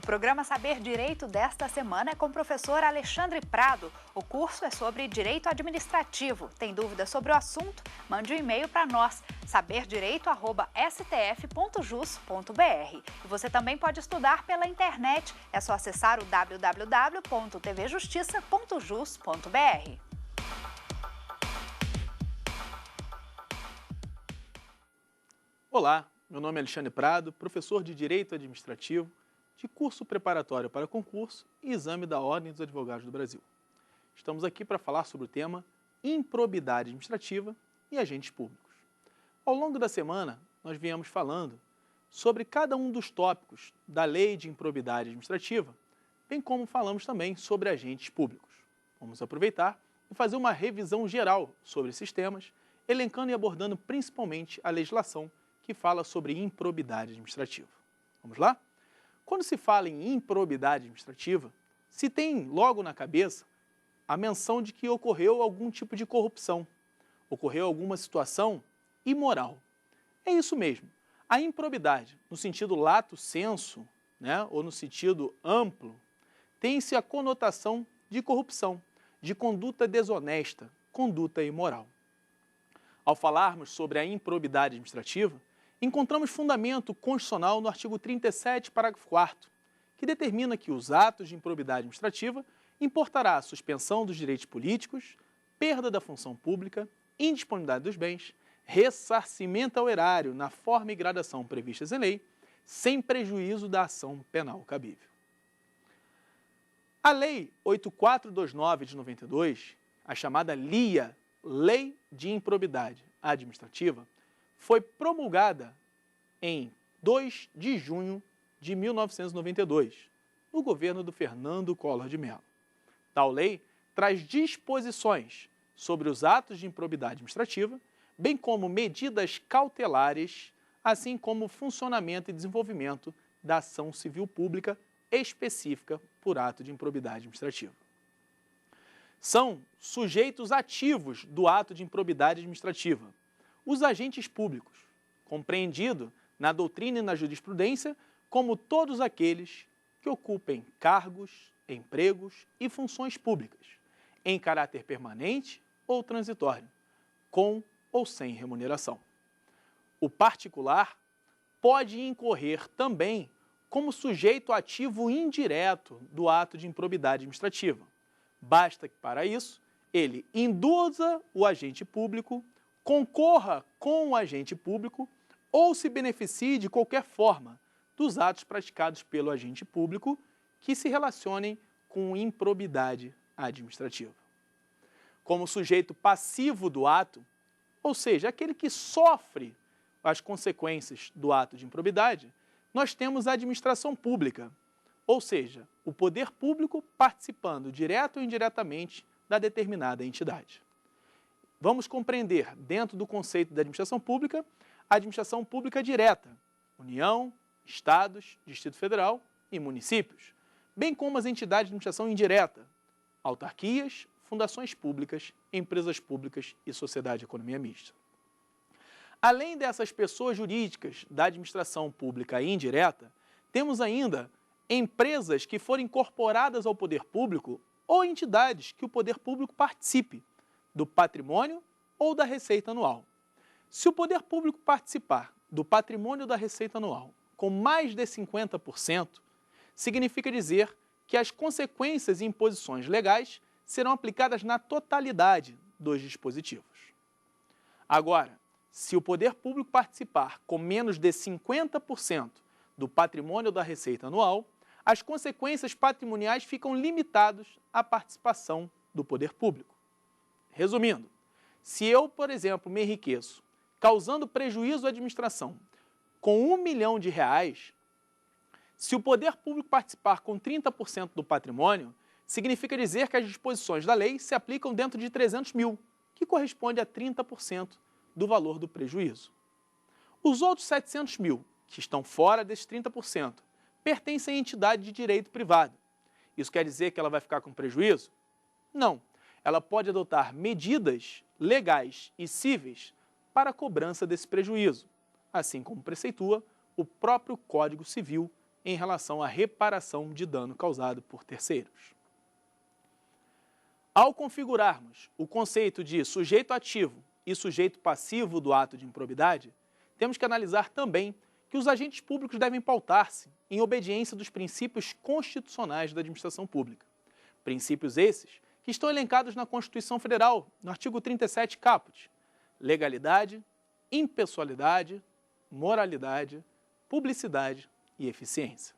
programa Saber Direito desta semana é com o professor Alexandre Prado. O curso é sobre Direito Administrativo. Tem dúvidas sobre o assunto? Mande um e-mail para nós, saberdireito@stf.jus.br. E você também pode estudar pela internet. É só acessar o www.tvjustiça.jus.br. Olá, meu nome é Alexandre Prado, professor de Direito Administrativo, de curso preparatório para concurso e exame da Ordem dos Advogados do Brasil. Estamos aqui para falar sobre o tema improbidade administrativa e agentes públicos. Ao longo da semana, nós viemos falando sobre cada um dos tópicos da Lei de Improbidade Administrativa, bem como falamos também sobre agentes públicos. Vamos aproveitar e fazer uma revisão geral sobre esses temas, elencando e abordando principalmente a legislação que fala sobre improbidade administrativa. Vamos lá? Quando se fala em improbidade administrativa, se tem logo na cabeça a menção de que ocorreu algum tipo de corrupção, ocorreu alguma situação imoral. É isso mesmo. A improbidade, no sentido lato sensu, ou no sentido amplo, tem-se a conotação de corrupção, de conduta desonesta, conduta imoral. Ao falarmos sobre a improbidade administrativa, encontramos fundamento constitucional no artigo 37, parágrafo 4º, que determina que os atos de improbidade administrativa importará a suspensão dos direitos políticos, perda da função pública, indisponibilidade dos bens, ressarcimento ao erário na forma e gradação previstas em lei, sem prejuízo da ação penal cabível. A Lei 8429 de 92, a chamada LIA, Lei de Improbidade Administrativa, foi promulgada em 2 de junho de 1992, no governo do Fernando Collor de Mello. Tal lei traz disposições sobre os atos de improbidade administrativa, bem como medidas cautelares, assim como o funcionamento e desenvolvimento da ação civil pública específica por ato de improbidade administrativa. São sujeitos ativos do ato de improbidade administrativa os agentes públicos, compreendido na doutrina e na jurisprudência como todos aqueles que ocupem cargos, empregos e funções públicas, em caráter permanente ou transitório, com ou sem remuneração. O particular pode incorrer também como sujeito ativo indireto do ato de improbidade administrativa. Basta que, para isso, ele induza o agente público, concorra com o agente público ou se beneficie de qualquer forma dos atos praticados pelo agente público que se relacionem com improbidade administrativa. Como sujeito passivo do ato, ou seja, aquele que sofre as consequências do ato de improbidade, nós temos a administração pública, ou seja, o poder público participando direto ou indiretamente da determinada entidade. Vamos compreender, dentro do conceito da administração pública, a administração pública direta, União, Estados, Distrito Federal e municípios, bem como as entidades de administração indireta, autarquias, fundações públicas, empresas públicas e sociedade de economia mista. Além dessas pessoas jurídicas da administração pública indireta, temos ainda empresas que forem incorporadas ao poder público ou entidades que o poder público participe do patrimônio ou da receita anual. Se o poder público participar do patrimônio da receita anual com mais de 50%, significa dizer que as consequências e imposições legais serão aplicadas na totalidade dos dispositivos. Agora, se o poder público participar com menos de 50% do patrimônio da receita anual, as consequências patrimoniais ficam limitadas à participação do poder público. Resumindo, se eu, por exemplo, me enriqueço causando prejuízo à administração com R$1 milhão, se o poder público participar com 30% do patrimônio, significa dizer que as disposições da lei se aplicam dentro de 300 mil, que corresponde a 30% do valor do prejuízo. Os outros 700 mil, que estão fora desses 30%, pertencem à entidade de direito privado. Isso quer dizer que ela vai ficar com prejuízo? Não. Ela pode adotar medidas legais e cíveis para a cobrança desse prejuízo, assim como preceitua o próprio Código Civil em relação à reparação de dano causado por terceiros. Ao configurarmos o conceito de sujeito ativo e sujeito passivo do ato de improbidade, temos que analisar também que os agentes públicos devem pautar-se em obediência dos princípios constitucionais da administração pública. Princípios esses que estão elencados na Constituição Federal, no artigo 37 caput: legalidade, impessoalidade, moralidade, publicidade e eficiência.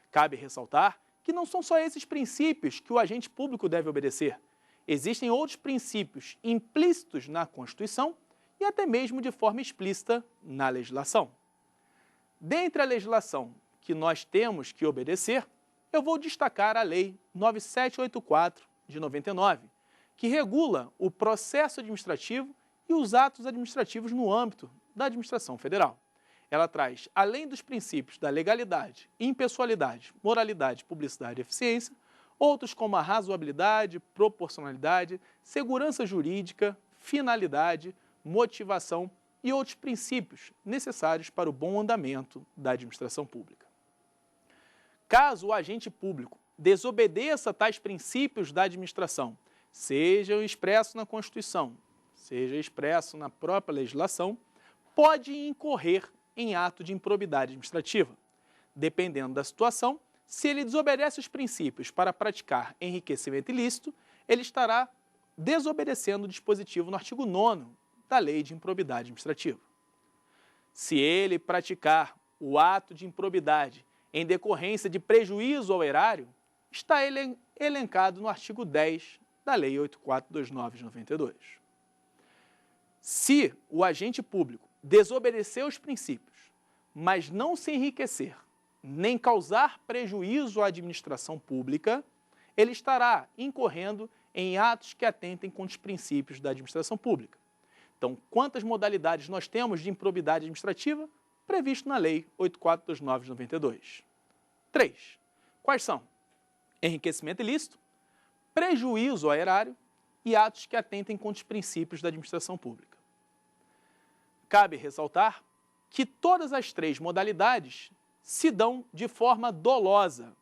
Cabe ressaltar que não são só esses princípios que o agente público deve obedecer. Existem outros princípios implícitos na Constituição e até mesmo de forma explícita na legislação. Dentre a legislação que nós temos que obedecer, eu vou destacar a Lei 9784 de 99, que regula o processo administrativo e os atos administrativos no âmbito da administração federal. Ela traz, além dos princípios da legalidade, impessoalidade, moralidade, publicidade e eficiência, outros como a razoabilidade, proporcionalidade, segurança jurídica, finalidade, motivação e outros princípios necessários para o bom andamento da administração pública. Caso o agente público desobedeça tais princípios da administração, sejam expressos na Constituição, seja expresso na própria legislação, pode incorrer em ato de improbidade administrativa. Dependendo da situação, se ele desobedece os princípios para praticar enriquecimento ilícito, ele estará desobedecendo o dispositivo no artigo 9º da Lei de Improbidade Administrativa. Se ele praticar o ato de improbidade em decorrência de prejuízo ao erário, está elencado no artigo 10 da Lei 8429 de 92. Se o agente público desobedecer os princípios, mas não se enriquecer, nem causar prejuízo à administração pública, ele estará incorrendo em atos que atentem contra os princípios da administração pública. Então, quantas modalidades nós temos de improbidade administrativa? Previsto na Lei 8429 de 92. 3. Quais são? Enriquecimento ilícito, prejuízo ao erário e atos que atentem contra os princípios da administração pública. Cabe ressaltar que todas as três modalidades se dão de forma dolosa.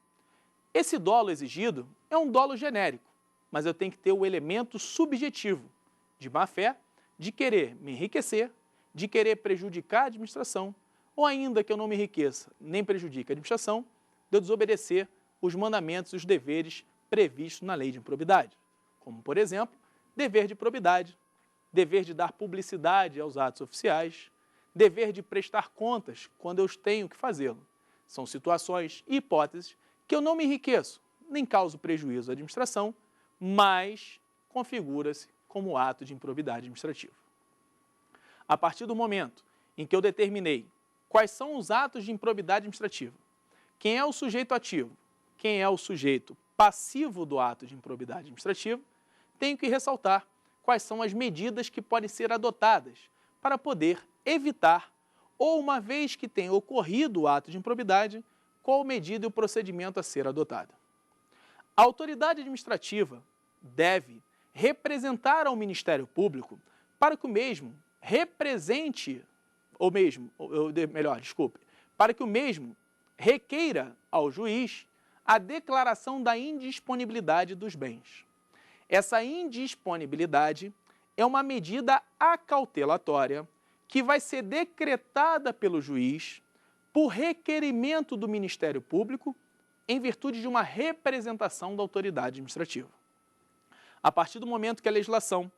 Esse dolo exigido é um dolo genérico, mas eu tenho que ter o elemento subjetivo de má-fé, de querer me enriquecer, de querer prejudicar a administração, ou ainda que eu não me enriqueça nem prejudique a administração, de eu desobedecer os mandamentos e os deveres previstos na lei de improbidade, como, por exemplo, dever de probidade, dever de dar publicidade aos atos oficiais, dever de prestar contas quando eu tenho que fazê-lo. São situações e hipóteses que eu não me enriqueço, nem causo prejuízo à administração, mas configura-se como ato de improbidade administrativa. A partir do momento em que eu determinei quais são os atos de improbidade administrativa, quem é o sujeito ativo, quem é o sujeito passivo do ato de improbidade administrativa, tenho que ressaltar quais são as medidas que podem ser adotadas para poder evitar, ou uma vez que tenha ocorrido o ato de improbidade, qual medida e o procedimento a ser adotado. A autoridade administrativa deve representar ao Ministério Público para que o mesmo represente, para que o mesmo requeira ao juiz a declaração da indisponibilidade dos bens. Essa indisponibilidade é uma medida acautelatória que vai ser decretada pelo juiz por requerimento do Ministério Público em virtude de uma representação da autoridade administrativa. A partir do momento que a legislação,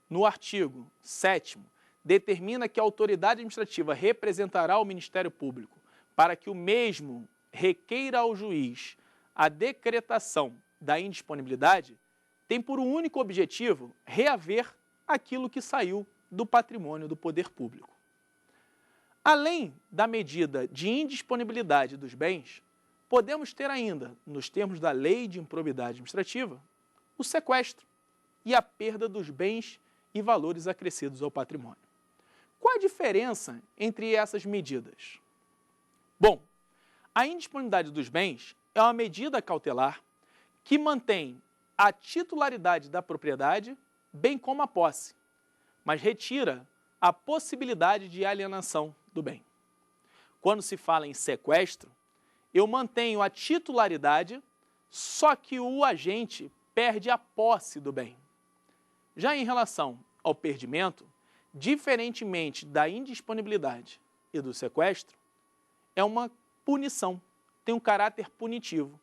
no artigo 7º, determina que a autoridade administrativa representará o Ministério Público para que o mesmo requeira ao juiz a decretação da indisponibilidade, tem por um único objetivo reaver aquilo que saiu do patrimônio do poder público. Além da medida de indisponibilidade dos bens, podemos ter ainda, nos termos da Lei de Improbidade Administrativa, o sequestro e a perda dos bens e valores acrescidos ao patrimônio. Qual a diferença entre essas medidas? Bom, a indisponibilidade dos bens é uma medida cautelar que mantém a titularidade da propriedade, bem como a posse, mas retira a possibilidade de alienação do bem. Quando se fala em sequestro, eu mantenho a titularidade, só que o agente perde a posse do bem. Já em relação ao perdimento, diferentemente da indisponibilidade e do sequestro, é uma punição, tem um caráter punitivo.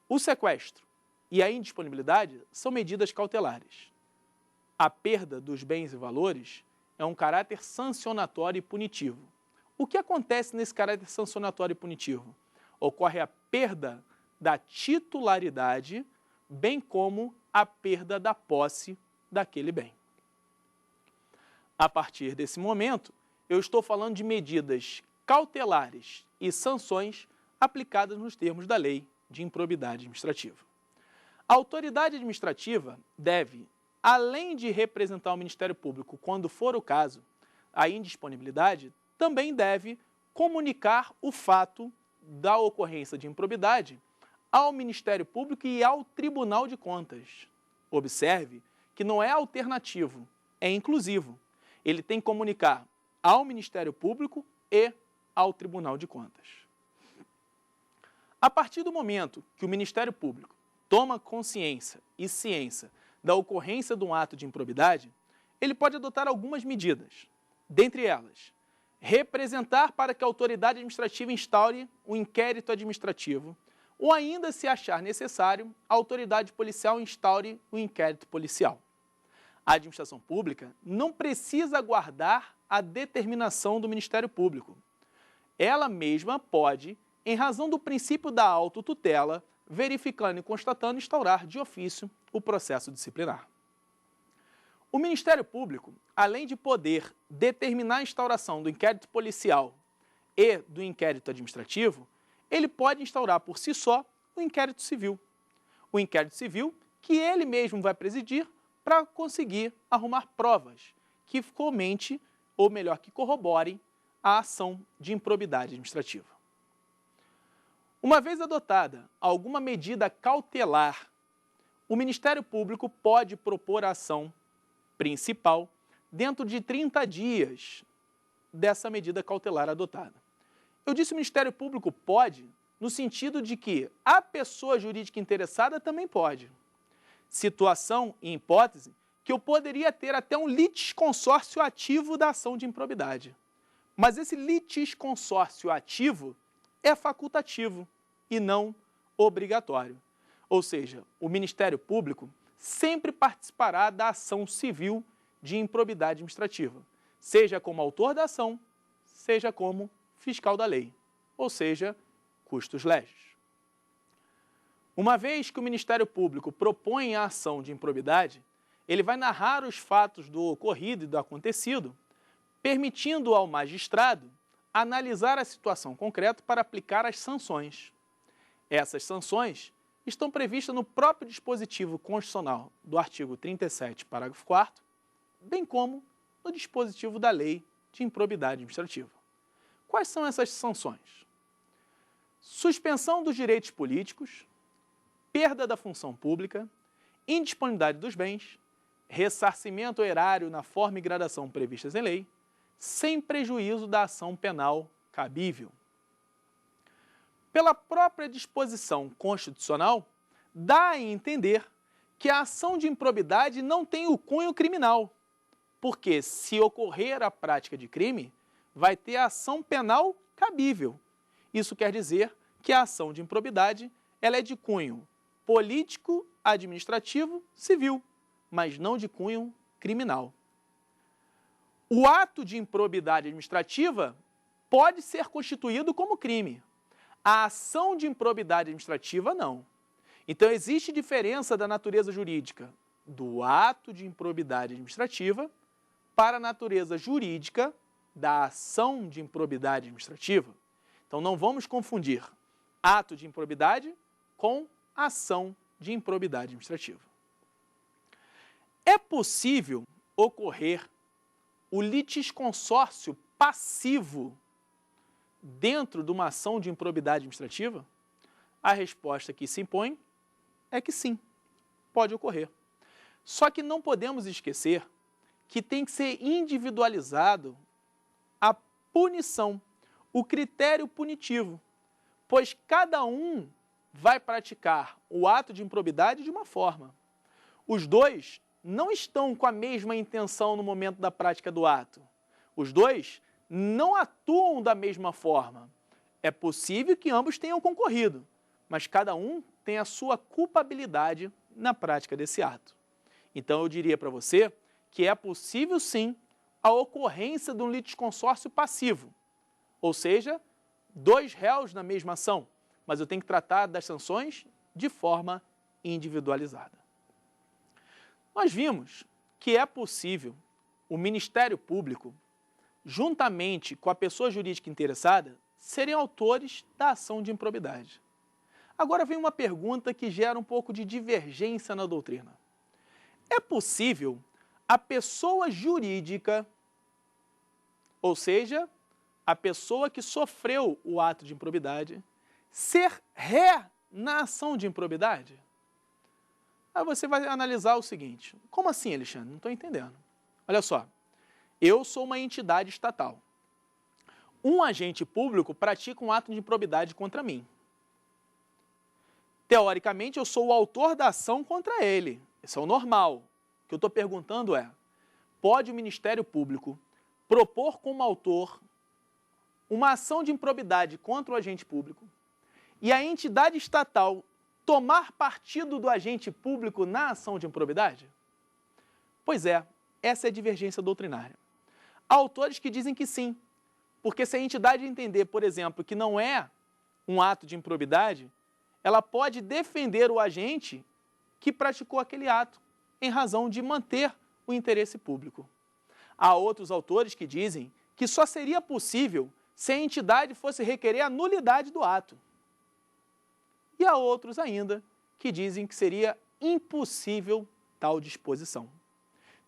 O sequestro e a indisponibilidade são medidas cautelares. A perda dos bens e valores é um caráter sancionatório e punitivo. O que acontece nesse caráter sancionatório e punitivo? Ocorre a perda da titularidade, bem como a perda da posse daquele bem. A partir desse momento, eu estou falando de medidas cautelares e sanções aplicadas nos termos da lei de improbidade administrativa. A autoridade administrativa deve, além de representar o Ministério Público quando for o caso, a indisponibilidade, também deve comunicar o fato da ocorrência de improbidade ao Ministério Público e ao Tribunal de Contas. Observe que não é alternativo, é inclusivo. Ele tem que comunicar ao Ministério Público e ao Tribunal de Contas. A partir do momento que o Ministério Público toma consciência e ciência da ocorrência de um ato de improbidade, ele pode adotar algumas medidas. Dentre elas, representar para que a autoridade administrativa instaure o inquérito administrativo, ou ainda, se achar necessário, a autoridade policial instaure o inquérito policial. A administração pública não precisa aguardar a determinação do Ministério Público. Ela mesma pode, em razão do princípio da autotutela, verificando e constatando, instaurar de ofício o processo disciplinar. O Ministério Público, além de poder determinar a instauração do inquérito policial e do inquérito administrativo, ele pode instaurar por si só o inquérito civil. O inquérito civil que ele mesmo vai presidir para conseguir arrumar provas que fomente, ou melhor, que corroborem a ação de improbidade administrativa. Uma vez adotada alguma medida cautelar, o Ministério Público pode propor a ação principal dentro de 30 dias dessa medida cautelar adotada. Eu disse o Ministério Público pode, no sentido de que a pessoa jurídica interessada também pode. Situação e hipótese que eu poderia ter até um litisconsórcio ativo da ação de improbidade. Mas esse litisconsórcio ativo é facultativo e não obrigatório. Ou seja, o Ministério Público sempre participará da ação civil de improbidade administrativa, seja como autor da ação, seja como fiscal da lei, ou seja, custos legis. Uma vez que o Ministério Público propõe a ação de improbidade, ele vai narrar os fatos do ocorrido e do acontecido, permitindo ao magistrado analisar a situação concreta para aplicar as sanções. Essas sanções estão previstas no próprio dispositivo constitucional do artigo 37, parágrafo 4º, bem como no dispositivo da Lei de Improbidade Administrativa. Quais são essas sanções? Suspensão dos direitos políticos, perda da função pública, indisponibilidade dos bens, ressarcimento erário na forma e gradação previstas em lei, sem prejuízo da ação penal cabível. Pela própria disposição constitucional, dá a entender que a ação de improbidade não tem o cunho criminal, porque se ocorrer a prática de crime, vai ter a ação penal cabível. Isso quer dizer que a ação de improbidade ela é de cunho político, administrativo, civil, mas não de cunho criminal. O ato de improbidade administrativa pode ser constituído como crime. A ação de improbidade administrativa, não. Então, existe diferença da natureza jurídica do ato de improbidade administrativa para a natureza jurídica da ação de improbidade administrativa. Então, não vamos confundir ato de improbidade com ação de improbidade administrativa. É possível ocorrer o litisconsórcio passivo dentro de uma ação de improbidade administrativa? A resposta que se impõe é que sim, pode ocorrer. Só que não podemos esquecer que tem que ser individualizado a punição, o critério punitivo, pois cada um vai praticar o ato de improbidade de uma forma. Os dois não estão com a mesma intenção no momento da prática do ato. Os dois não atuam da mesma forma. É possível que ambos tenham concorrido, mas cada um tem a sua culpabilidade na prática desse ato. Então eu diria para você que é possível sim a ocorrência de um litisconsórcio passivo, ou seja, dois réus na mesma ação, mas eu tenho que tratar das sanções de forma individualizada. Nós vimos que é possível o Ministério Público, juntamente com a pessoa jurídica interessada, serem autores da ação de improbidade. Agora vem uma pergunta que gera um pouco de divergência na doutrina. É possível a pessoa jurídica, ou seja, a pessoa que sofreu o ato de improbidade, ser ré na ação de improbidade? Aí você vai analisar o seguinte: como assim, Alexandre? Não estou entendendo. Olha só, eu sou uma entidade estatal. Um agente público pratica um ato de improbidade contra mim. Teoricamente, eu sou o autor da ação contra ele. Isso é o normal. O que eu estou perguntando é, pode o Ministério Público propor como autor uma ação de improbidade contra o agente público e a entidade estatal tomar partido do agente público na ação de improbidade? Pois é, essa é a divergência doutrinária. Há autores que dizem que sim, porque se a entidade entender, por exemplo, que não é um ato de improbidade, ela pode defender o agente que praticou aquele ato, em razão de manter o interesse público. Há outros autores que dizem que só seria possível se a entidade fosse requerer a nulidade do ato. E há outros ainda que dizem que seria impossível tal disposição.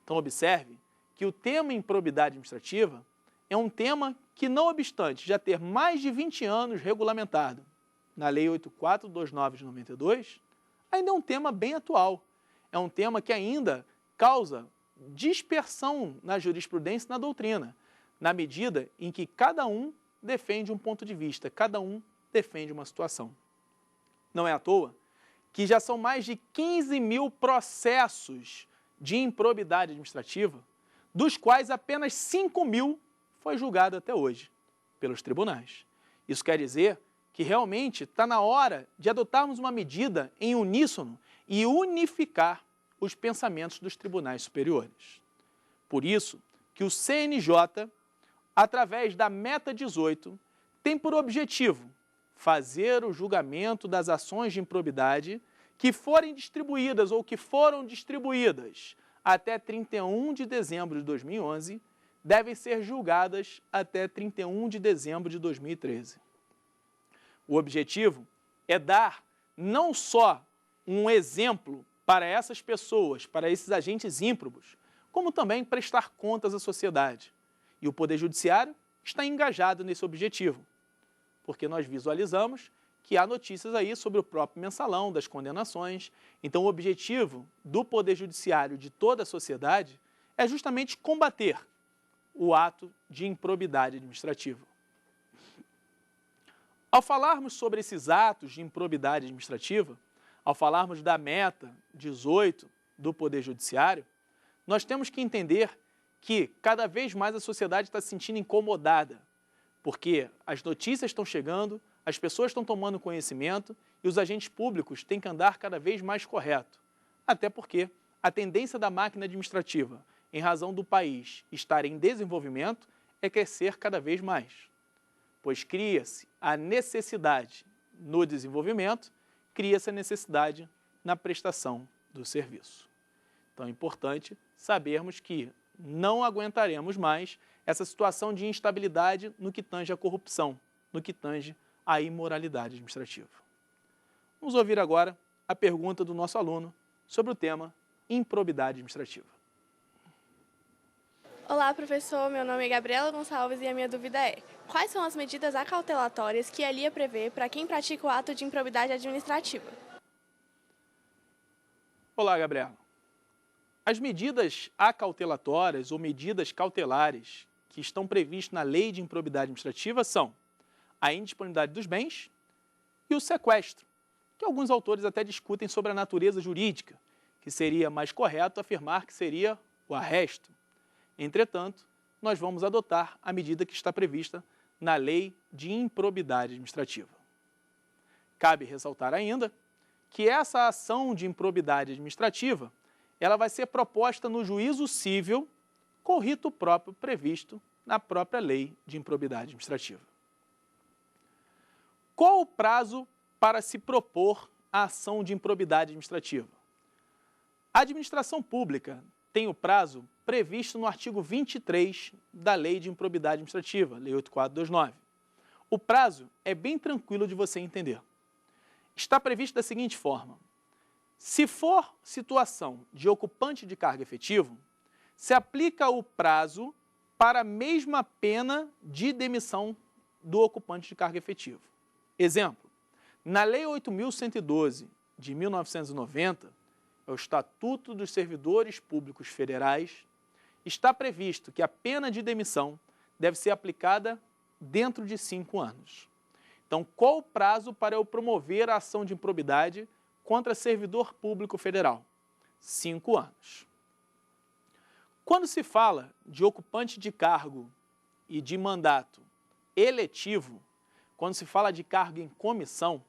Então observe que o tema improbidade administrativa é um tema que, não obstante já ter mais de 20 anos regulamentado na Lei 8429 de 92, ainda é um tema bem atual. É um tema que ainda causa dispersão na jurisprudência e na doutrina, na medida em que cada um defende um ponto de vista, cada um defende uma situação. Não é à toa que já são mais de 15 mil processos de improbidade administrativa, dos quais apenas 5 mil foi julgado até hoje pelos tribunais. Isso quer dizer que realmente está na hora de adotarmos uma medida em uníssono e unificar os pensamentos dos tribunais superiores. Por isso que o CNJ, através da Meta 18, tem por objetivo fazer o julgamento das ações de improbidade que forem distribuídas ou que foram distribuídas até 31 de dezembro de 2011, devem ser julgadas até 31 de dezembro de 2013. O objetivo é dar não só um exemplo para essas pessoas, para esses agentes ímprobos, como também prestar contas à sociedade. E o Poder Judiciário está engajado nesse objetivo, porque nós visualizamos que há notícias aí sobre o próprio mensalão das condenações. Então, o objetivo do Poder Judiciário de toda a sociedade é justamente combater o ato de improbidade administrativa. Ao falarmos sobre esses atos de improbidade administrativa, ao falarmos da Meta 18 do Poder Judiciário, nós temos que entender que cada vez mais a sociedade está se sentindo incomodada, porque as notícias estão chegando, as pessoas estão tomando conhecimento e os agentes públicos têm que andar cada vez mais correto. Até porque a tendência da máquina administrativa, em razão do país estar em desenvolvimento, é crescer cada vez mais, pois cria-se a necessidade no desenvolvimento, cria-se a necessidade na prestação do serviço. Então é importante sabermos que não aguentaremos mais essa situação de instabilidade no que tange à corrupção, no que tange à imoralidade administrativa. Vamos ouvir agora a pergunta do nosso aluno sobre o tema improbidade administrativa. Olá, professor. Meu nome é Gabriela Gonçalves e a minha dúvida é: quais são as medidas acautelatórias que a LIA prevê para quem pratica o ato de improbidade administrativa? Olá, Gabriela. As medidas acautelatórias ou medidas cautelares que estão previstas na Lei de Improbidade Administrativa são a indisponibilidade dos bens e o sequestro, que alguns autores até discutem sobre a natureza jurídica, que seria mais correto afirmar que seria o arresto. Entretanto, nós vamos adotar a medida que está prevista na Lei de Improbidade Administrativa. Cabe ressaltar ainda que essa ação de improbidade administrativa ela vai ser proposta no juízo cível com rito próprio previsto na própria Lei de Improbidade Administrativa. Qual o prazo para se propor a ação de improbidade administrativa? A administração pública tem o prazo previsto no artigo 23 da Lei de Improbidade Administrativa, Lei 8429. O prazo é bem tranquilo de você entender. Está previsto da seguinte forma: se for situação de ocupante de cargo efetivo, se aplica o prazo para a mesma pena de demissão do ocupante de cargo efetivo. Exemplo, na Lei 8.112 de 1990, é o Estatuto dos Servidores Públicos Federais, está previsto que a pena de demissão deve ser aplicada dentro de 5 anos. Então, qual o prazo para eu promover a ação de improbidade contra servidor público federal? 5 anos. Quando se fala de ocupante de cargo e de mandato eletivo, quando se fala de cargo em comissão,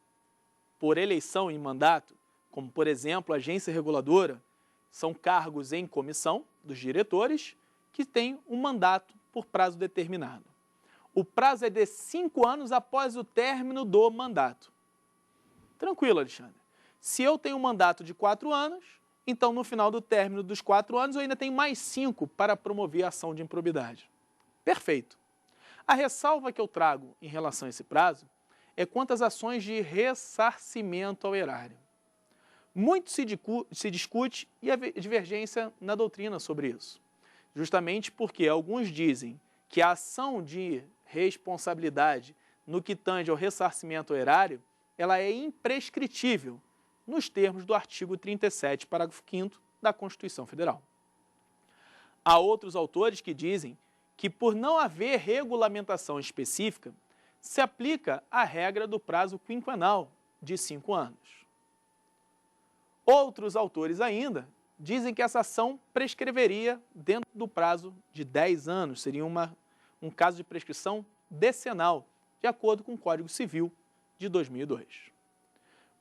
por eleição em mandato, como, por exemplo, agência reguladora, são cargos em comissão dos diretores que têm um mandato por prazo determinado. O prazo é de 5 anos após o término do mandato. Tranquilo, Alexandre. Se eu tenho um mandato de 4 anos, então no final do término dos 4 anos eu ainda tenho mais 5 para promover a ação de improbidade. Perfeito. A ressalva que eu trago em relação a esse prazo é quanto às ações de ressarcimento ao erário. Muito se discute e há divergência na doutrina sobre isso, justamente porque alguns dizem que a ação de responsabilidade no que tange ao ressarcimento ao erário, ela é imprescritível nos termos do artigo 37, parágrafo 5º da Constituição Federal. Há outros autores que dizem que, por não haver regulamentação específica, se aplica a regra do prazo quinquenal de 5 anos. Outros autores ainda dizem que essa ação prescreveria dentro do prazo de 10 anos, seria um caso de prescrição decenal, de acordo com o Código Civil de 2002.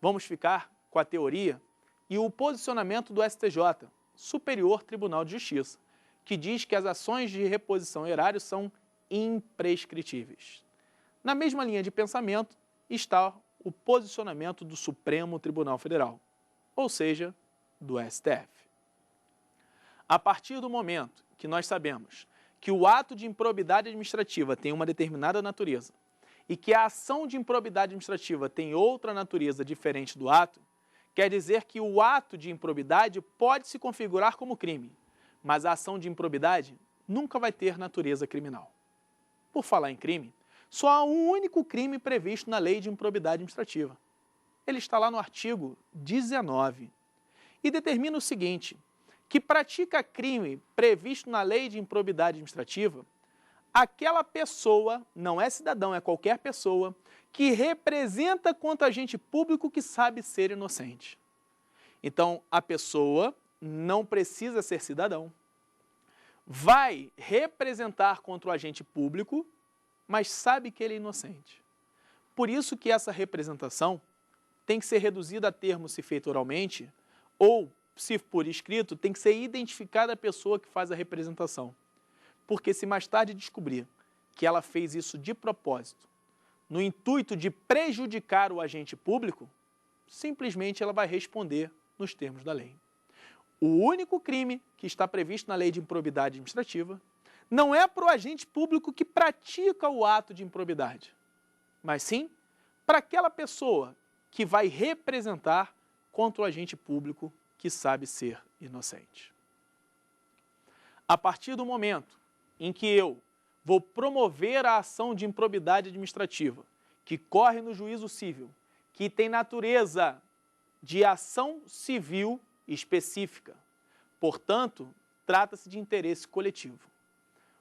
Vamos ficar com a teoria e o posicionamento do STJ, Superior Tribunal de Justiça, que diz que as ações de reposição ao erário são imprescritíveis. Na mesma linha de pensamento está o posicionamento do Supremo Tribunal Federal, ou seja, do STF. A partir do momento que nós sabemos que o ato de improbidade administrativa tem uma determinada natureza e que a ação de improbidade administrativa tem outra natureza diferente do ato, quer dizer que o ato de improbidade pode se configurar como crime, mas a ação de improbidade nunca vai ter natureza criminal. Por falar em crime, só há um único crime previsto na Lei de Improbidade Administrativa. Ele está lá no artigo 19 e determina o seguinte, que pratica crime previsto na Lei de Improbidade Administrativa aquela pessoa, não é cidadão, é qualquer pessoa, que representa contra agente público que sabe ser inocente. Então, a pessoa não precisa ser cidadão, vai representar contra o agente público, mas sabe que ele é inocente. Por isso que essa representação tem que ser reduzida a termo se feito oralmente, ou, se por escrito, tem que ser identificada a pessoa que faz a representação. Porque se mais tarde descobrir que ela fez isso de propósito, no intuito de prejudicar o agente público, simplesmente ela vai responder nos termos da lei. O único crime que está previsto na Lei de Improbidade Administrativa não é para o agente público que pratica o ato de improbidade, mas sim para aquela pessoa que vai representar contra o agente público que sabe ser inocente. A partir do momento em que eu vou promover a ação de improbidade administrativa, que corre no juízo civil, que tem natureza de ação civil específica, portanto, trata-se de interesse coletivo.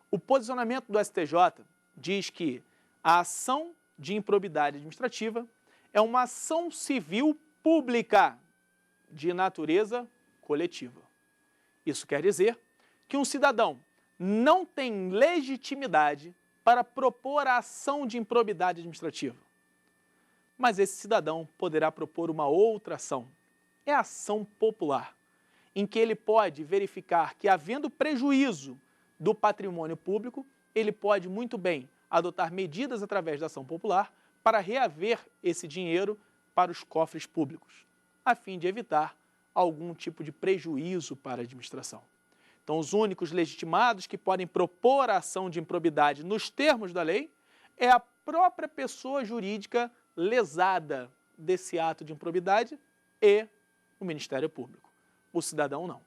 O posicionamento do STJ diz que a ação de improbidade administrativa é uma ação civil pública de natureza coletiva. Isso quer dizer que um cidadão não tem legitimidade para propor a ação de improbidade administrativa. Mas esse cidadão poderá propor uma outra ação. É a ação popular, em que ele pode verificar que, havendo prejuízo do patrimônio público, ele pode muito bem adotar medidas através da ação popular para reaver esse dinheiro para os cofres públicos, a fim de evitar algum tipo de prejuízo para a administração. Então, os únicos legitimados que podem propor a ação de improbidade nos termos da lei é a própria pessoa jurídica lesada desse ato de improbidade e o Ministério Público. O cidadão não.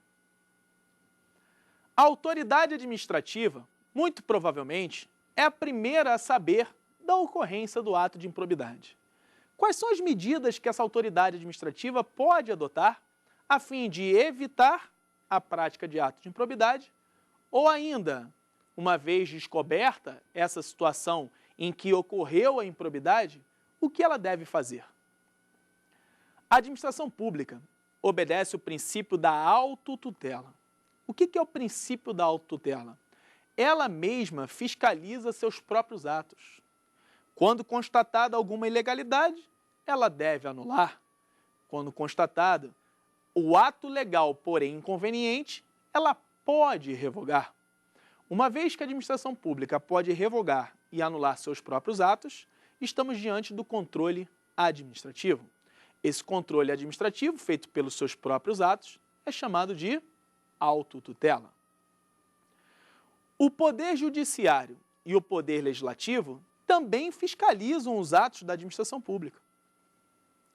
A autoridade administrativa, muito provavelmente, é a primeira a saber da ocorrência do ato de improbidade. Quais são as medidas que essa autoridade administrativa pode adotar a fim de evitar a prática de ato de improbidade ou ainda, uma vez descoberta essa situação em que ocorreu a improbidade, o que ela deve fazer? A administração pública obedece o princípio da autotutela. O que é o princípio da autotutela? Ela mesma fiscaliza seus próprios atos. Quando constatada alguma ilegalidade, ela deve anular. Quando constatado o ato legal, porém inconveniente, ela pode revogar. Uma vez que a administração pública pode revogar e anular seus próprios atos, estamos diante do controle administrativo. Esse controle administrativo, feito pelos seus próprios atos, é chamado de autotutela. O Poder Judiciário e o Poder Legislativo também fiscalizam os atos da administração pública.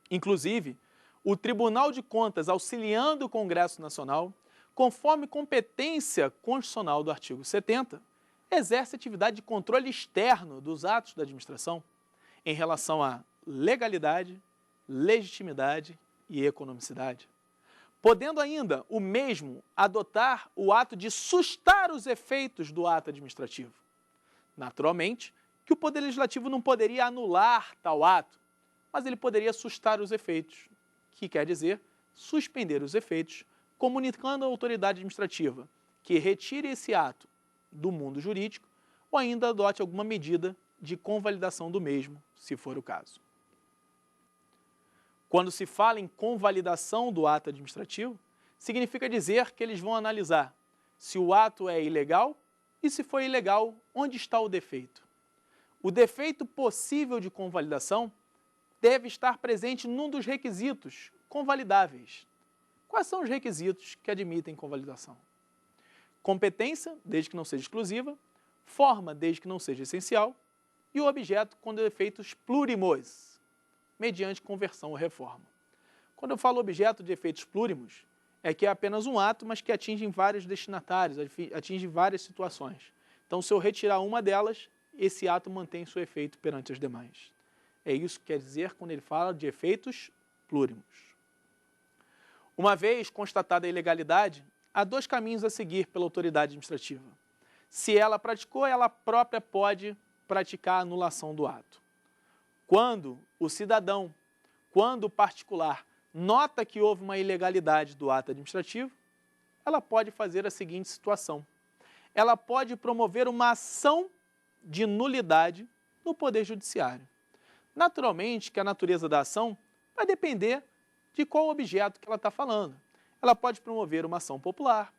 Inclusive, o Tribunal de Contas, auxiliando o Congresso Nacional, conforme competência constitucional do artigo 70, exerce atividade de controle externo dos atos da administração em relação à legalidade, legitimidade e economicidade, podendo ainda o mesmo adotar o ato de sustar os efeitos do ato administrativo. Naturalmente, que o Poder Legislativo não poderia anular tal ato, mas ele poderia sustar os efeitos, que quer dizer suspender os efeitos, comunicando à autoridade administrativa que retire esse ato do mundo jurídico ou ainda adote alguma medida de convalidação do mesmo, se for o caso. Quando se fala em convalidação do ato administrativo, significa dizer que eles vão analisar se o ato é ilegal e, se for ilegal, onde está o defeito. O defeito possível de convalidação deve estar presente num dos requisitos convalidáveis. Quais são os requisitos que admitem convalidação? Competência, desde que não seja exclusiva, forma, desde que não seja essencial, e o objeto com efeitos plúrimos, mediante conversão ou reforma. Quando eu falo objeto de efeitos plúrimos, é que é apenas um ato, mas que atinge vários destinatários, atinge várias situações. Então, se eu retirar uma delas, esse ato mantém seu efeito perante as demais. É isso que quer dizer quando ele fala de efeitos plúrimos. Uma vez constatada a ilegalidade, há dois caminhos a seguir pela autoridade administrativa. Se ela praticou, ela própria pode praticar a anulação do ato. Quando o cidadão, quando o particular, nota que houve uma ilegalidade do ato administrativo, ela pode fazer a seguinte situação. Ela pode promover uma ação de nulidade no Poder Judiciário. Naturalmente que a natureza da ação vai depender de qual objeto que ela está falando. Ela pode promover uma ação popular,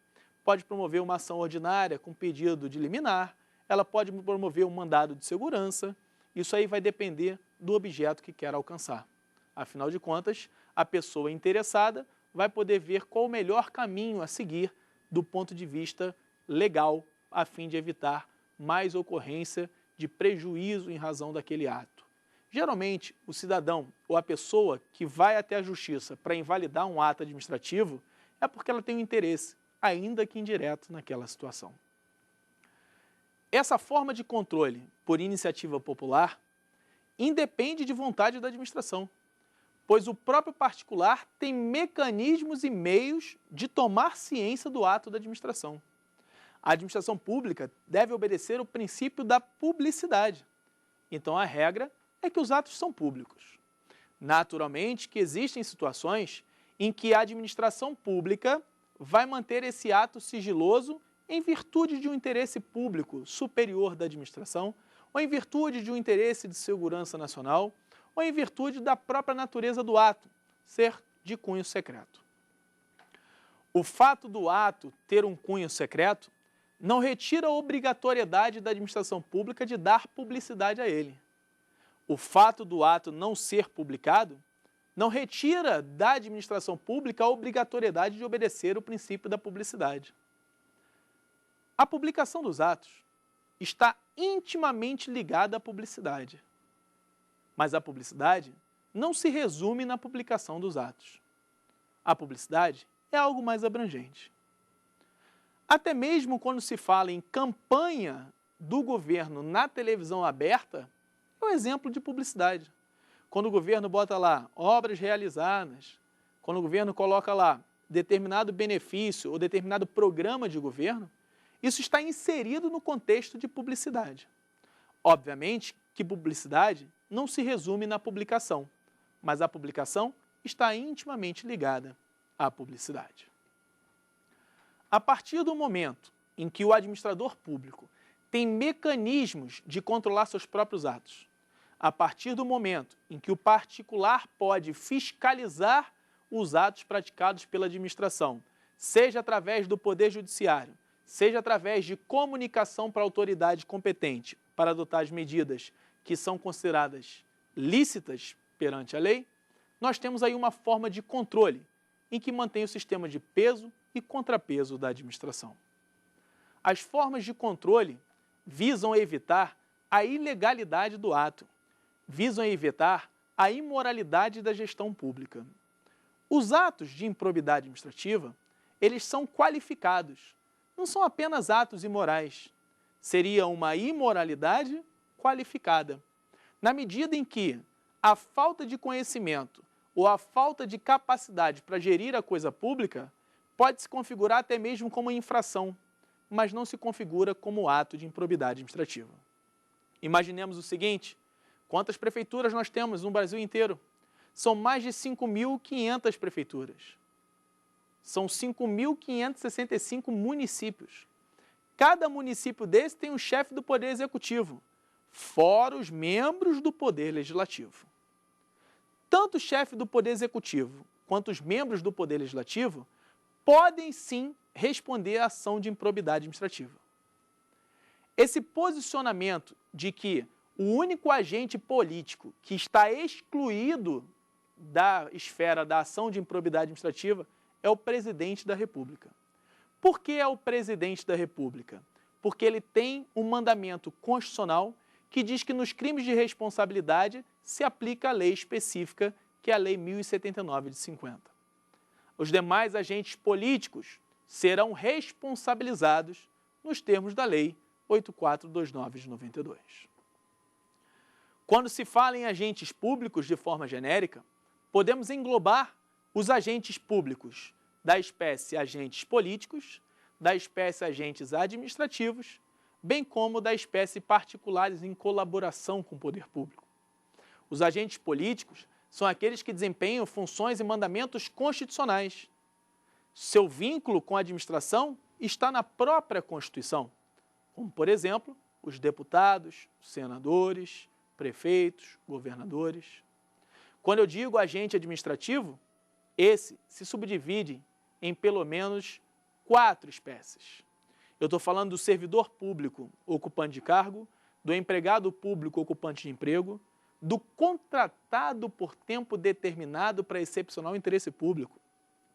pode promover uma ação ordinária com pedido de liminar, ela pode promover um mandado de segurança. Isso aí vai depender do objeto que quer alcançar. Afinal de contas, a pessoa interessada vai poder ver qual o melhor caminho a seguir do ponto de vista legal, a fim de evitar mais ocorrência de prejuízo em razão daquele ato. Geralmente, o cidadão ou a pessoa que vai até a justiça para invalidar um ato administrativo é porque ela tem um interesse, ainda que indireto, naquela situação. Essa forma de controle por iniciativa popular independe de vontade da administração, pois o próprio particular tem mecanismos e meios de tomar ciência do ato da administração. A administração pública deve obedecer o princípio da publicidade. Então, a regra é que os atos são públicos. Naturalmente que existem situações em que a administração pública vai manter esse ato sigiloso em virtude de um interesse público superior da administração, ou em virtude de um interesse de segurança nacional, ou em virtude da própria natureza do ato, ser de cunho secreto. O fato do ato ter um cunho secreto não retira a obrigatoriedade da administração pública de dar publicidade a ele. O fato do ato não ser publicado não retira da administração pública a obrigatoriedade de obedecer o princípio da publicidade. A publicação dos atos está intimamente ligada à publicidade. Mas a publicidade não se resume na publicação dos atos. A publicidade é algo mais abrangente. Até mesmo quando se fala em campanha do governo na televisão aberta, é um exemplo de publicidade. Quando o governo bota lá obras realizadas, quando o governo coloca lá determinado benefício ou determinado programa de governo, isso está inserido no contexto de publicidade. Obviamente que publicidade não se resume na publicação, mas a publicação está intimamente ligada à publicidade. A partir do momento em que o administrador público tem mecanismos de controlar seus próprios atos, a partir do momento em que o particular pode fiscalizar os atos praticados pela administração, seja através do Poder Judiciário, seja através de comunicação para a autoridade competente para adotar as medidas que são consideradas lícitas perante a lei, nós temos aí uma forma de controle em que mantém o sistema de peso e contrapeso da administração. As formas de controle visam evitar a ilegalidade do ato, visam evitar a imoralidade da gestão pública. Os atos de improbidade administrativa, eles são qualificados, não são apenas atos imorais, seria uma imoralidade qualificada, na medida em que a falta de conhecimento ou a falta de capacidade para gerir a coisa pública pode se configurar até mesmo como infração, mas não se configura como ato de improbidade administrativa. Imaginemos o seguinte: quantas prefeituras nós temos no Brasil inteiro? São mais de 5.500 prefeituras. São 5.565 municípios. Cada município desse tem um chefe do Poder Executivo, fora os membros do Poder Legislativo. Tanto o chefe do Poder Executivo quanto os membros do Poder Legislativo podem sim responder à ação de improbidade administrativa. Esse posicionamento de que o único agente político que está excluído da esfera da ação de improbidade administrativa é o presidente da República. Por que é o presidente da República? Porque ele tem um mandamento constitucional que diz que nos crimes de responsabilidade se aplica a lei específica, que é a Lei 1079 de 50. Os demais agentes políticos serão responsabilizados nos termos da Lei 8429 de 92. Quando se fala em agentes públicos de forma genérica, podemos englobar os agentes públicos da espécie agentes políticos, da espécie agentes administrativos, bem como da espécie particulares em colaboração com o poder público. Os agentes políticos são aqueles que desempenham funções e mandamentos constitucionais. Seu vínculo com a administração está na própria Constituição, como, por exemplo, os deputados, senadores, prefeitos, governadores. Quando eu digo agente administrativo, esse se subdivide em pelo menos 4 espécies. Eu estou falando do servidor público ocupante de cargo, do empregado público ocupante de emprego, do contratado por tempo determinado para excepcional interesse público,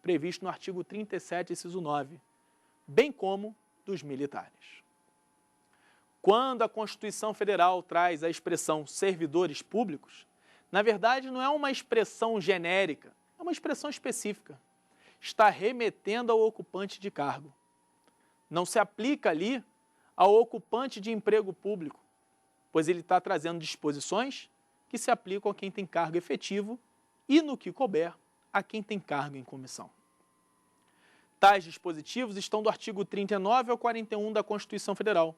previsto no artigo 37, inciso 9, bem como dos militares. Quando a Constituição Federal traz a expressão servidores públicos, na verdade não é uma expressão genérica, é uma expressão específica. Está remetendo ao ocupante de cargo. Não se aplica ali ao ocupante de emprego público, pois ele está trazendo disposições que se aplicam a quem tem cargo efetivo e, no que couber, a quem tem cargo em comissão. Tais dispositivos estão do artigo 39 ao 41 da Constituição Federal,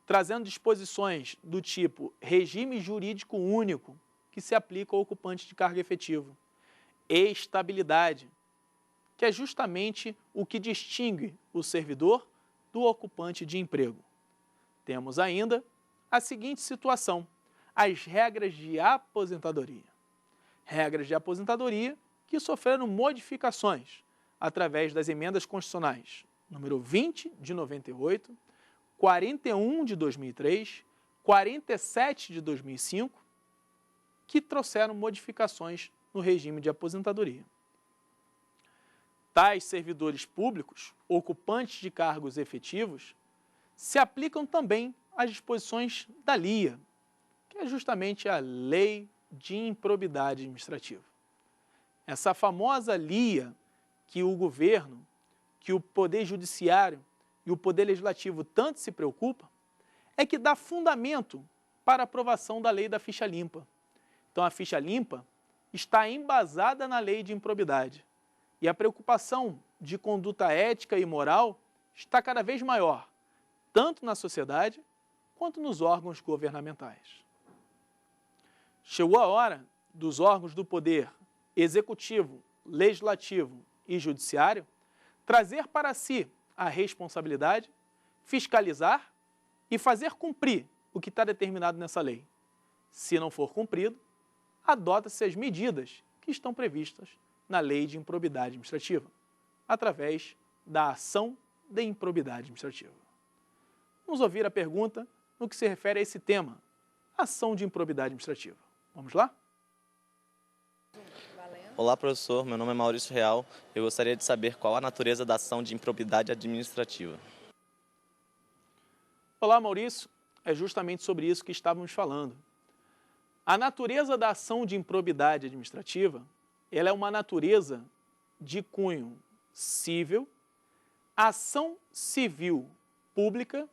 trazendo disposições do tipo regime jurídico único, que se aplica ao ocupante de cargo efetivo. Estabilidade, que é justamente o que distingue o servidor do ocupante de emprego. Temos ainda a seguinte situação: as regras de aposentadoria. Regras de aposentadoria que sofreram modificações através das emendas constitucionais número 20 de 98, 41 de 2003, 47 de 2005, que trouxeram modificações no regime de aposentadoria. Tais servidores públicos, ocupantes de cargos efetivos, se aplicam também às disposições da LIA, que é justamente a Lei de Improbidade Administrativa. Essa famosa LIA que o governo, que o Poder Judiciário e o Poder Legislativo tanto se preocupam, é que dá fundamento para a aprovação da Lei da Ficha Limpa. Então, a Ficha Limpa está embasada na Lei de Improbidade. E a preocupação de conduta ética e moral está cada vez maior, tanto na sociedade quanto nos órgãos governamentais. Chegou a hora dos órgãos do poder executivo, legislativo e judiciário trazer para si a responsabilidade, fiscalizar e fazer cumprir o que está determinado nessa lei. Se não for cumprido, adota-se as medidas que estão previstas na Lei de Improbidade Administrativa, através da ação de improbidade administrativa. Vamos ouvir a pergunta no que se refere a esse tema, ação de improbidade administrativa. Vamos lá? Olá, professor. Meu nome é Maurício Real. Eu gostaria de saber qual a natureza da ação de improbidade administrativa. Olá, Maurício. É justamente sobre isso que estávamos falando. A natureza da ação de improbidade administrativa, ela é uma natureza de cunho cível, ação civil pública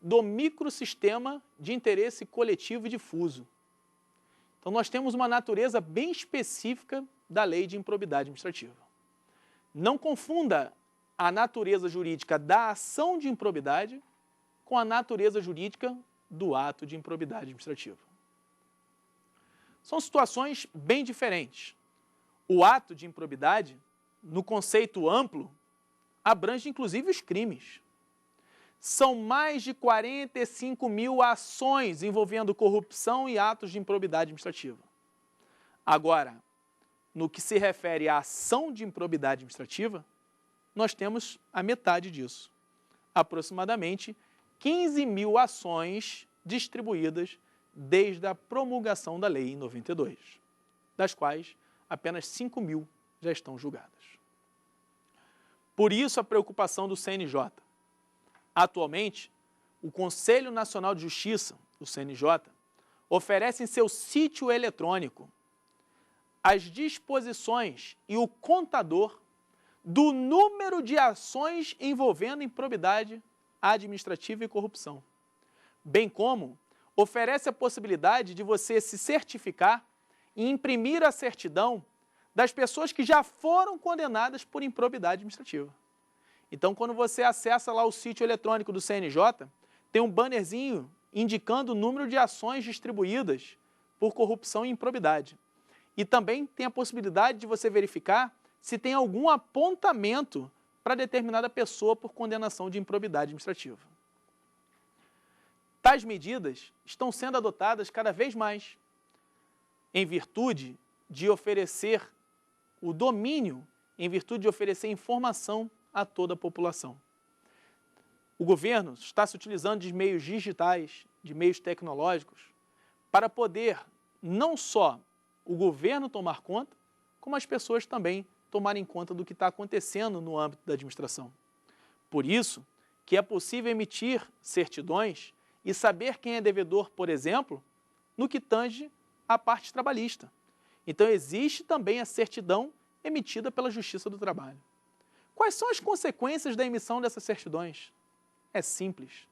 do microsistema de interesse coletivo e difuso. Então, nós temos uma natureza bem específica da Lei de Improbidade Administrativa. Não confunda a natureza jurídica da ação de improbidade com a natureza jurídica do ato de improbidade administrativa. São situações bem diferentes. O ato de improbidade, no conceito amplo, abrange inclusive os crimes. São mais de 45 mil ações envolvendo corrupção e atos de improbidade administrativa. Agora, no que se refere à ação de improbidade administrativa, nós temos a metade disso. Aproximadamente 15 mil ações distribuídas desde a promulgação da lei em 92, das quais apenas 5 mil já estão julgadas. Por isso a preocupação do CNJ. Atualmente, o Conselho Nacional de Justiça, o CNJ, oferece em seu sítio eletrônico as disposições e o contador do número de ações envolvendo improbidade administrativa e corrupção, bem como oferece a possibilidade de você se certificar e imprimir a certidão das pessoas que já foram condenadas por improbidade administrativa. Então, quando você acessa lá o sítio eletrônico do CNJ, tem um bannerzinho indicando o número de ações distribuídas por corrupção e improbidade. E também tem a possibilidade de você verificar se tem algum apontamento para determinada pessoa por condenação de improbidade administrativa. Tais medidas estão sendo adotadas cada vez mais em virtude de oferecer o domínio, em virtude de oferecer informação a toda a população. O governo está se utilizando de meios digitais, de meios tecnológicos, para poder não só o governo tomar conta, como as pessoas também tomarem conta do que está acontecendo no âmbito da administração. Por isso que é possível emitir certidões e saber quem é devedor, por exemplo, no que tange à parte trabalhista. Então, existe também a certidão emitida pela Justiça do Trabalho. Quais são as consequências da emissão dessas certidões? É simples.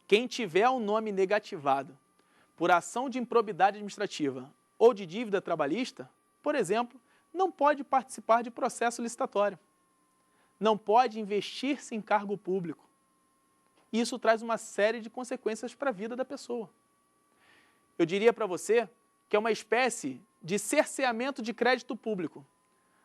Quem tiver o nome negativado por ação de improbidade administrativa ou de dívida trabalhista, por exemplo, não pode participar de processo licitatório. Não pode investir-se em cargo público. Isso traz uma série de consequências para a vida da pessoa. Eu diria para você que é uma espécie de cerceamento de crédito público.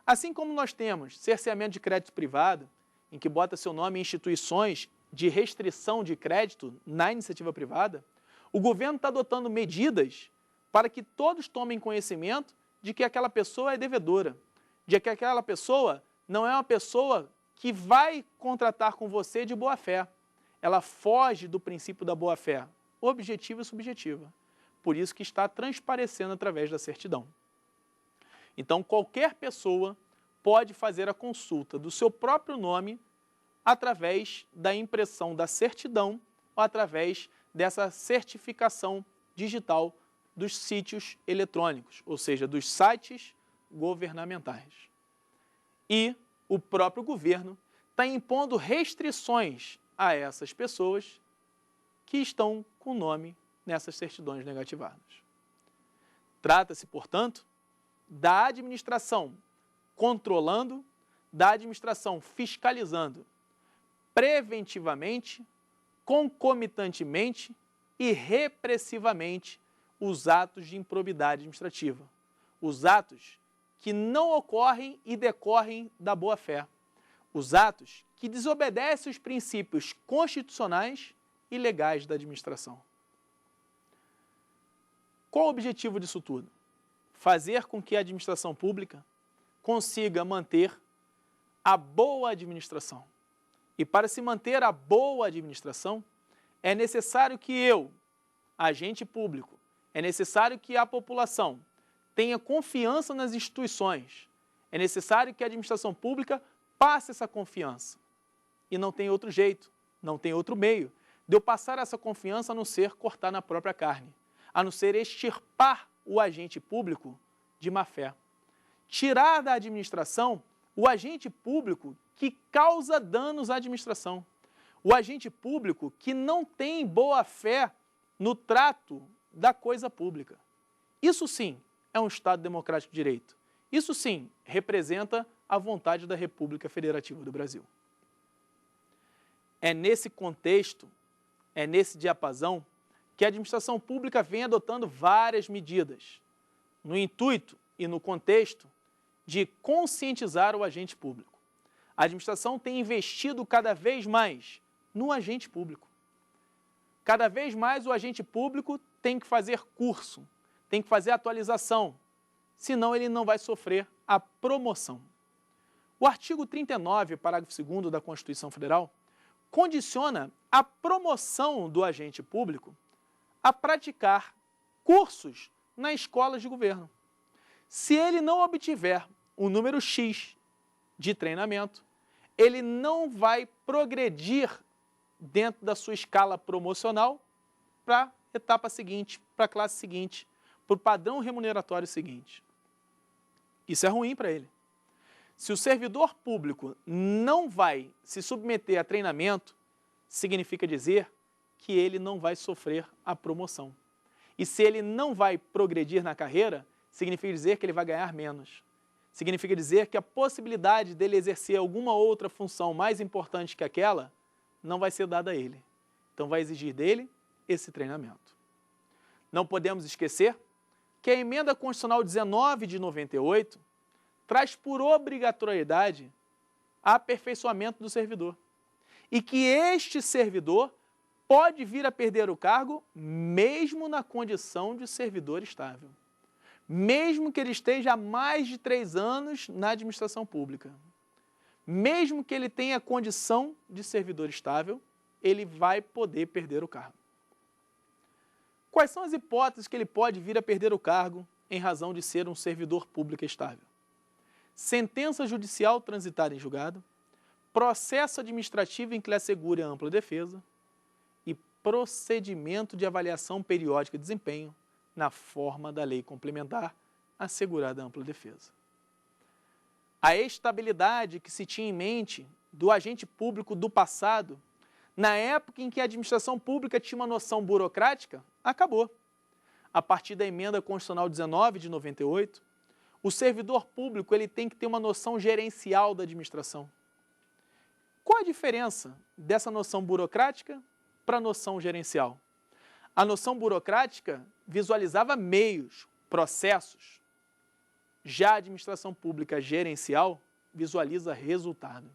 Assim como nós temos cerceamento de crédito privado, em que bota seu nome em instituições de restrição de crédito na iniciativa privada, o governo está adotando medidas para que todos tomem conhecimento de que aquela pessoa é devedora, de que aquela pessoa não é uma pessoa que vai contratar com você de boa fé. Ela foge do princípio da boa fé, objetiva e subjetiva. Por isso que está transparecendo através da certidão. Então, qualquer pessoa pode fazer a consulta do seu próprio nome através da impressão da certidão ou através dessa certificação digital dos sítios eletrônicos, ou seja, dos sites governamentais. E o próprio governo está impondo restrições a essas pessoas que estão com o nome nessas certidões negativadas. Trata-se, portanto, da administração controlando, da administração fiscalizando, preventivamente, concomitantemente e repressivamente os atos de improbidade administrativa, os atos que não ocorrem e decorrem da boa-fé, os atos que desobedecem os princípios constitucionais e legais da administração. Qual o objetivo disso tudo? Fazer com que a administração pública consiga manter a boa administração. E para se manter a boa administração, é necessário que eu, agente público, é necessário que a população tenha confiança nas instituições, é necessário que a administração pública passe essa confiança. E não tem outro jeito, não tem outro meio de eu passar essa confiança a não ser cortar na própria carne, a não ser extirpar o agente público de má fé. Tirar da administração o agente público que causa danos à administração, o agente público que não tem boa fé no trato da coisa pública. Isso sim é um Estado democrático de direito. Isso sim representa a vontade da República Federativa do Brasil. É nesse contexto, é nesse diapasão que a administração pública vem adotando várias medidas, no intuito e no contexto de conscientizar o agente público. A administração tem investido cada vez mais no agente público. Cada vez mais o agente público tem que fazer curso, tem que fazer atualização, senão ele não vai sofrer a promoção. O artigo 39, parágrafo 2º da Constituição Federal, condiciona a promoção do agente público a praticar cursos nas escolas de governo. Se ele não obtiver o número X de treinamento, ele não vai progredir dentro da sua escala promocional para a etapa seguinte, para a classe seguinte, para o padrão remuneratório seguinte. Isso é ruim para ele. Se o servidor público não vai se submeter a treinamento, significa dizer que ele não vai sofrer a promoção. E se ele não vai progredir na carreira, significa dizer que ele vai ganhar menos. Significa dizer que a possibilidade dele exercer alguma outra função mais importante que aquela não vai ser dada a ele. Então vai exigir dele esse treinamento. Não podemos esquecer que a Emenda Constitucional 19 de 98 traz por obrigatoriedade aperfeiçoamento do servidor. E que este servidor pode vir a perder o cargo mesmo na condição de servidor estável. Mesmo que ele esteja há mais de 3 anos na administração pública. Mesmo que ele tenha a condição de servidor estável, ele vai poder perder o cargo. Quais são as hipóteses que ele pode vir a perder o cargo em razão de ser um servidor público estável? Sentença judicial transitada em julgado, processo administrativo em que lhe assegure a ampla defesa e procedimento de avaliação periódica de desempenho na forma da lei complementar assegurada a ampla defesa. A estabilidade que se tinha em mente do agente público do passado, na época em que a administração pública tinha uma noção burocrática, acabou. A partir da Emenda Constitucional 19 de 98, o servidor público ele tem que ter uma noção gerencial da administração. Qual a diferença dessa noção burocrática para a noção gerencial? A noção burocrática visualizava meios, processos. Já a administração pública gerencial visualiza resultado.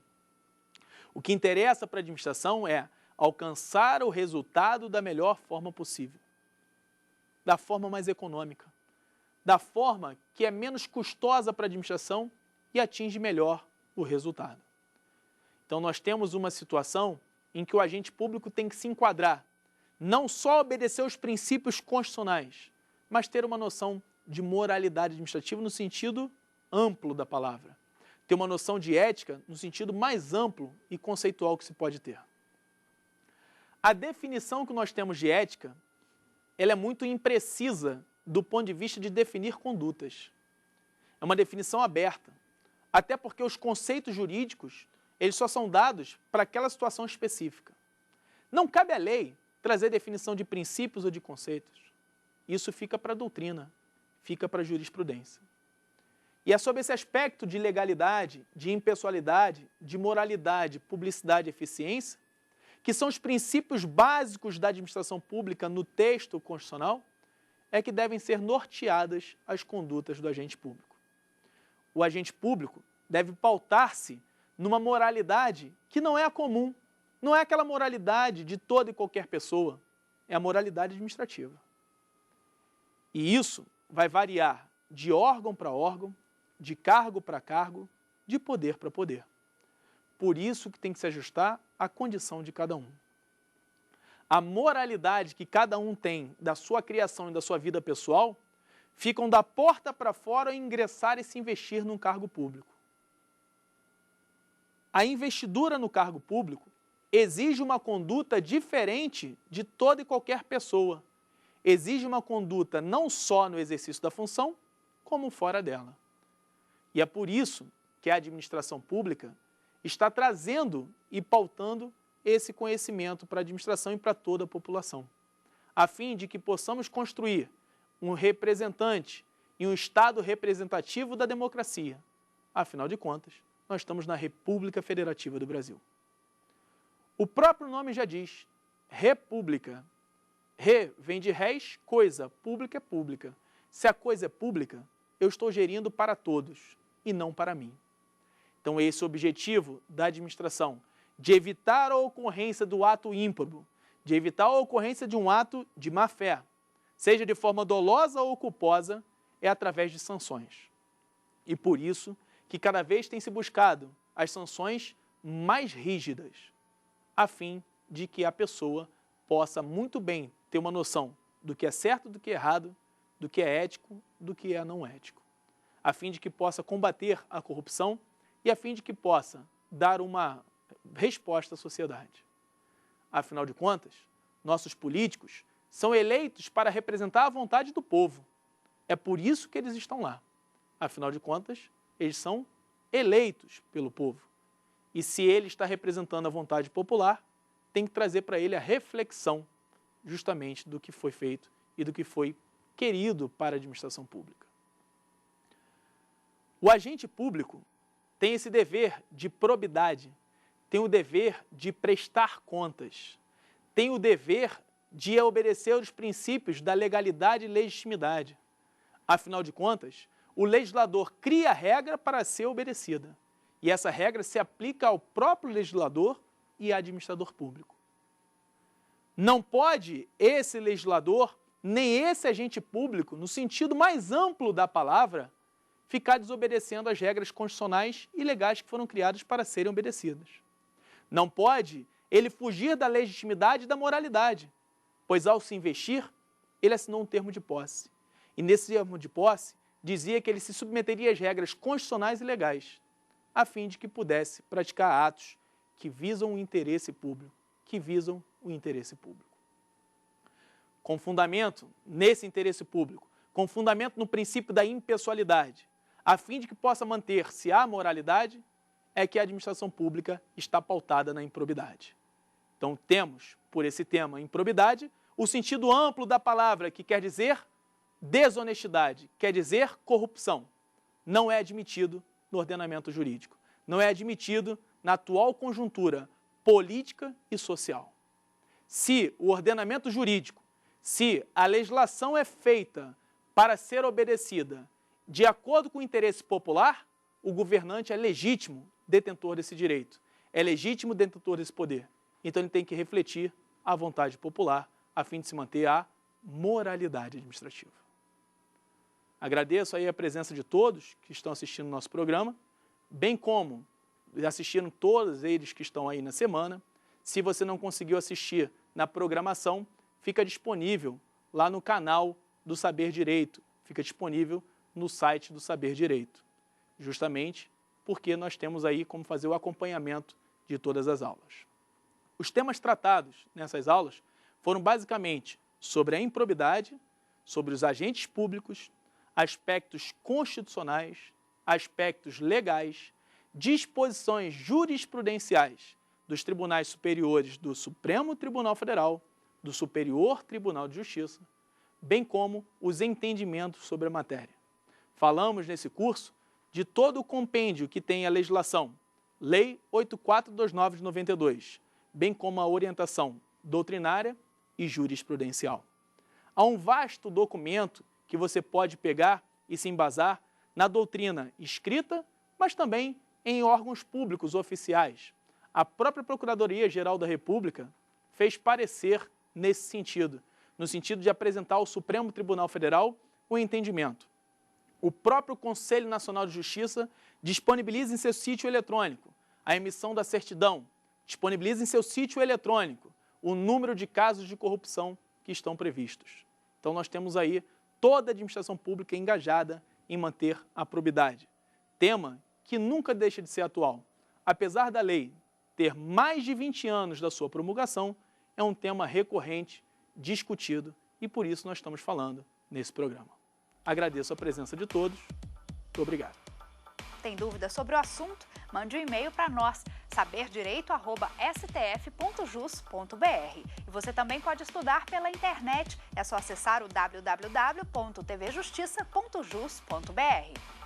O que interessa para a administração é alcançar o resultado da melhor forma possível, da forma mais econômica, da forma que é menos custosa para a administração e atinge melhor o resultado. Então, nós temos uma situação em que o agente público tem que se enquadrar, não só obedecer aos princípios constitucionais, mas ter uma noção de moralidade administrativa no sentido amplo da palavra. Ter uma noção de ética no sentido mais amplo e conceitual que se pode ter. A definição que nós temos de ética, ela é muito imprecisa do ponto de vista de definir condutas. É uma definição aberta, até porque os conceitos jurídicos, eles só são dados para aquela situação específica. Não cabe à lei trazer definição de princípios ou de conceitos. Isso fica para a doutrina, fica para a jurisprudência. E é sobre esse aspecto de legalidade, de impessoalidade, de moralidade, publicidade e eficiência, que são os princípios básicos da administração pública no texto constitucional, é que devem ser norteadas as condutas do agente público. O agente público deve pautar-se numa moralidade que não é a comum, não é aquela moralidade de toda e qualquer pessoa, é a moralidade administrativa. E isso vai variar de órgão para órgão, de cargo para cargo, de poder para poder. Por isso que tem que se ajustar à condição de cada um. A moralidade que cada um tem da sua criação e da sua vida pessoal ficam da porta para fora ao ingressar e se investir num cargo público. A investidura no cargo público exige uma conduta diferente de toda e qualquer pessoa. Exige uma conduta não só no exercício da função, como fora dela. E é por isso que a administração pública está trazendo e pautando esse conhecimento para a administração e para toda a população, a fim de que possamos construir um representante e um Estado representativo da democracia. Afinal de contas, nós estamos na República Federativa do Brasil. O próprio nome já diz, república. Re vem de res, coisa, pública é pública. Se a coisa é pública, eu estou gerindo para todos e não para mim. Então, esse é o objetivo da administração, de evitar a ocorrência do ato ímprobo, de evitar a ocorrência de um ato de má-fé, seja de forma dolosa ou culposa, é através de sanções. E por isso que cada vez tem se buscado as sanções mais rígidas, a fim de que a pessoa possa muito bem ter uma noção do que é certo, do que é errado, do que é ético, do que é não ético, a fim de que possa combater a corrupção e a fim de que possa dar uma resposta à sociedade. Afinal de contas, nossos políticos são eleitos para representar a vontade do povo. É por isso que eles estão lá. Afinal de contas, eles são eleitos pelo povo. E se ele está representando a vontade popular, tem que trazer para ele a reflexão justamente do que foi feito e do que foi querido para a administração pública. O agente público tem esse dever de probidade, tem o dever de prestar contas, tem o dever de obedecer aos princípios da legalidade e legitimidade. Afinal de contas, o legislador cria a regra para ser obedecida, e essa regra se aplica ao próprio legislador e administrador público. Não pode esse legislador, nem esse agente público, no sentido mais amplo da palavra, ficar desobedecendo às regras constitucionais e legais que foram criadas para serem obedecidas. Não pode ele fugir da legitimidade e da moralidade, pois ao se investir, ele assinou um termo de posse. E nesse termo de posse, dizia que ele se submeteria às regras constitucionais e legais, a fim de que pudesse praticar atos que visam o interesse público, Com fundamento nesse interesse público, com fundamento no princípio da impessoalidade, a fim de que possa manter-se a moralidade, é que a administração pública está pautada na improbidade. Então, temos, por esse tema, improbidade, o sentido amplo da palavra, que quer dizer desonestidade, quer dizer corrupção. Não é admitido no ordenamento jurídico. Não é admitido na atual conjuntura política e social. Se o ordenamento jurídico, se a legislação é feita para ser obedecida de acordo com o interesse popular, o governante é legítimo detentor desse direito, é legítimo detentor desse poder. Então ele tem que refletir a vontade popular a fim de se manter a moralidade administrativa. Agradeço aí a presença de todos que estão assistindo o nosso programa, bem como assistiram todos eles que estão aí na semana. Se você não conseguiu assistir na programação, fica disponível lá no canal do Saber Direito, fica disponível no site do Saber Direito, justamente porque nós temos aí como fazer o acompanhamento de todas as aulas. Os temas tratados nessas aulas foram basicamente sobre a improbidade, sobre os agentes públicos, aspectos constitucionais, aspectos legais, disposições jurisprudenciais dos tribunais superiores do Supremo Tribunal Federal, do Superior Tribunal de Justiça, bem como os entendimentos sobre a matéria. Falamos nesse curso de todo o compêndio que tem a legislação, Lei 8429 de 92, bem como a orientação doutrinária e jurisprudencial. Há um vasto documento que você pode pegar e se embasar na doutrina escrita, mas também em órgãos públicos oficiais. A própria Procuradoria-Geral da República fez parecer nesse sentido, no sentido de apresentar ao Supremo Tribunal Federal o entendimento. O próprio Conselho Nacional de Justiça disponibiliza em seu sítio eletrônico a emissão da certidão, disponibiliza em seu sítio eletrônico o número de casos de corrupção que estão previstos. Então nós temos aí toda a administração pública engajada em manter a probidade. Tema que nunca deixa de ser atual. Apesar da lei ter mais de 20 anos da sua promulgação, é um tema recorrente, discutido, e por isso nós estamos falando nesse programa. Agradeço a presença de todos. Muito obrigado. Tem dúvida sobre o assunto? Mande um e-mail para nós, saberdireito@stf.jus.br. E você também pode estudar pela internet. É só acessar o www.tvjustiça.jus.br.